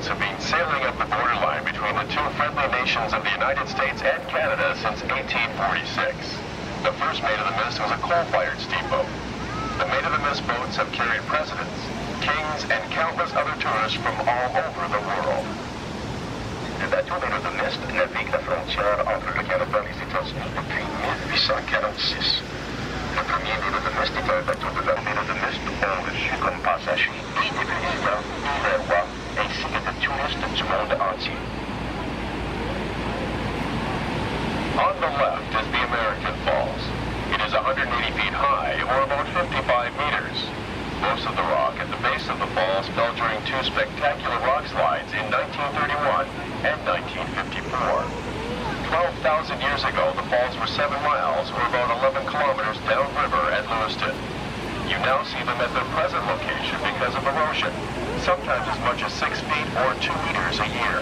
boats have been sailing up the borderline between the two friendly nations of the United States and Canada since 1846. The first Maid of the Mist was a coal-fired steamboat. The Maid of the Mist boats have carried presidents, kings, and countless other tourists from all over the world. Le bateau Maid of the Mist navigue la frontière entre le Canada et les États-Unis depuis 1846. Le premier Maid of the Mist est un bateau de la Maid of the Mist ont reçu comme passagers des présidents, des rois, ainsi que des touristes du monde entier. On the left is the American Falls. It is 180 feet high, or about 55 meters. Most of the rock at the base of the falls fell during two spectacular rock slides in 1931 and 1954. 12,000 years ago, the falls were 7 miles, or about 11 kilometers downriver at Lewiston. You now see them at their present location because of erosion, sometimes as much as 6 feet or 2 meters a year.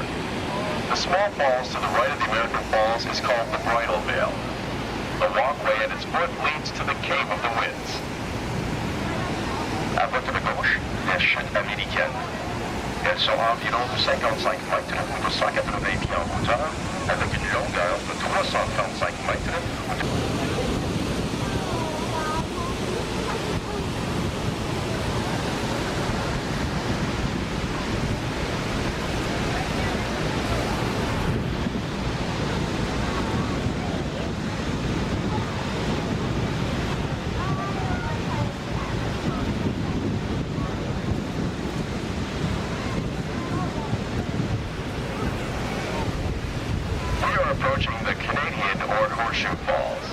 The small falls to the right of the American Falls is called the Bridal Veil. The walkway at its foot leads to the Cave of the Winds. À votre gauche, les chutes américaines. Elles sont environ de 55 mètres ou de 180 pieds en hauteur, avec une longueur de 335 mètres ou de... Approaching the Canadian or Horseshoe Falls.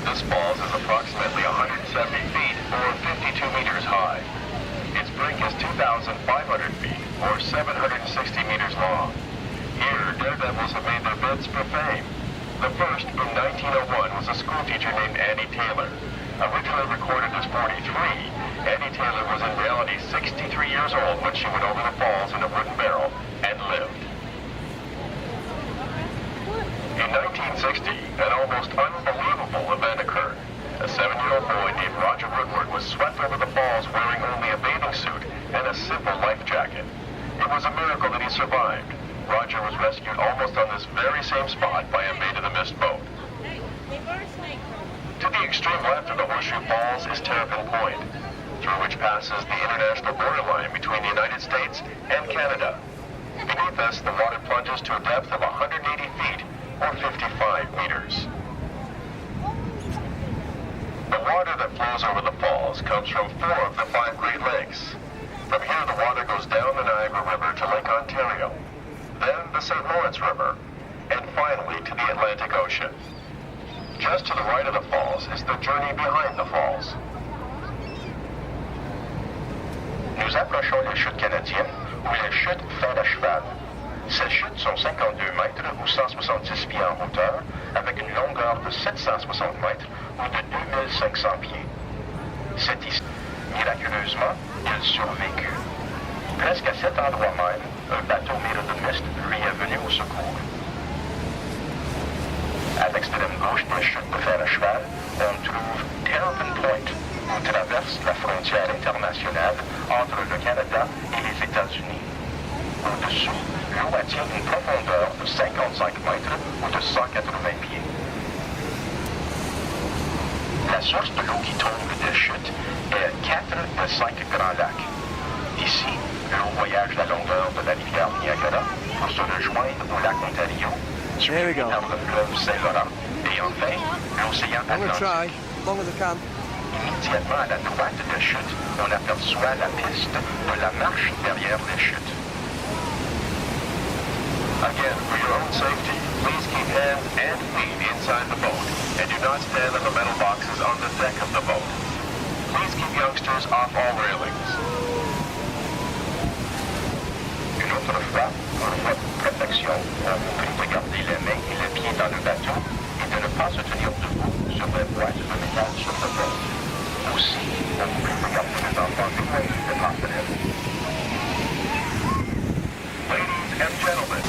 This falls is approximately 170 feet or 52 meters high. Its brink is 2,500 feet or 760 meters long. Here, daredevils have made their bids for fame. The first, in 1901, was a schoolteacher named Annie Taylor. Originally recorded as 43, Annie Taylor was in reality 63 years old when she went over the falls in a wooden barrel and lived. In 1960, an almost unbelievable event occurred. A 7-year-old boy named Roger Woodward was swept over the falls wearing only a bathing suit and a simple life jacket. It was a miracle that he survived. Roger was rescued almost on this very same spot by a Maid of the Mist boat. To the extreme left of the Horseshoe Falls is Terrapin Point, through which passes the international borderline between the United States and Canada. Beneath us, the water plunges to a depth of 180 feet, or 55 meters. The water that flows over the falls comes from 4 of the 5 Great Lakes. From here, the water goes down the Niagara River to Lake Ontario, then the St. Lawrence River, and finally to the Atlantic Ocean. Just to the right of the falls is the journey behind the falls. Nous approchons les chutes canadiennes, ou les chutes Fer à cheval. Ces chutes sont 52 mètres ou 170 pieds en hauteur, avec une longueur de 760 mètres ou de 2500 pieds. C'est ici, miraculeusement, il survécut. Presque à cet endroit même, un bateau Maid of the Mist lui est venu au secours. À l'extrême gauche des chutes de Fer à cheval, on trouve Terrapin Point, où traverse la frontière internationale entre le Canada et les États-Unis. Au-dessous, l'eau atteint une profondeur de 55 mètres ou de 180 pieds. La source de l'eau qui tombe des chutes est 4 des 5 grands lacs. Ici, l'eau voyage la longueur de la rivière Niagara pour se rejoindre au lac Ontario, suivi par le fleuve Saint-Laurent, et enfin l'océan Atlantique. Immédiatement à la droite des chutes, on aperçoit la piste de la marche derrière les chutes. Again, for your own safety, please keep hands and feet inside the boat, and do not stand on the metal boxes on the deck of the boat. Please keep youngsters off all railings. Une autre fois, pour votre protection, on vous prie de garder les mains et les pieds dans le bateau et de ne pas se tenir debout sur les boîtes de métal sur le bord. Aussi, on vous prie de garder les enfants éloignés des passerelles. Ladies and gentlemen,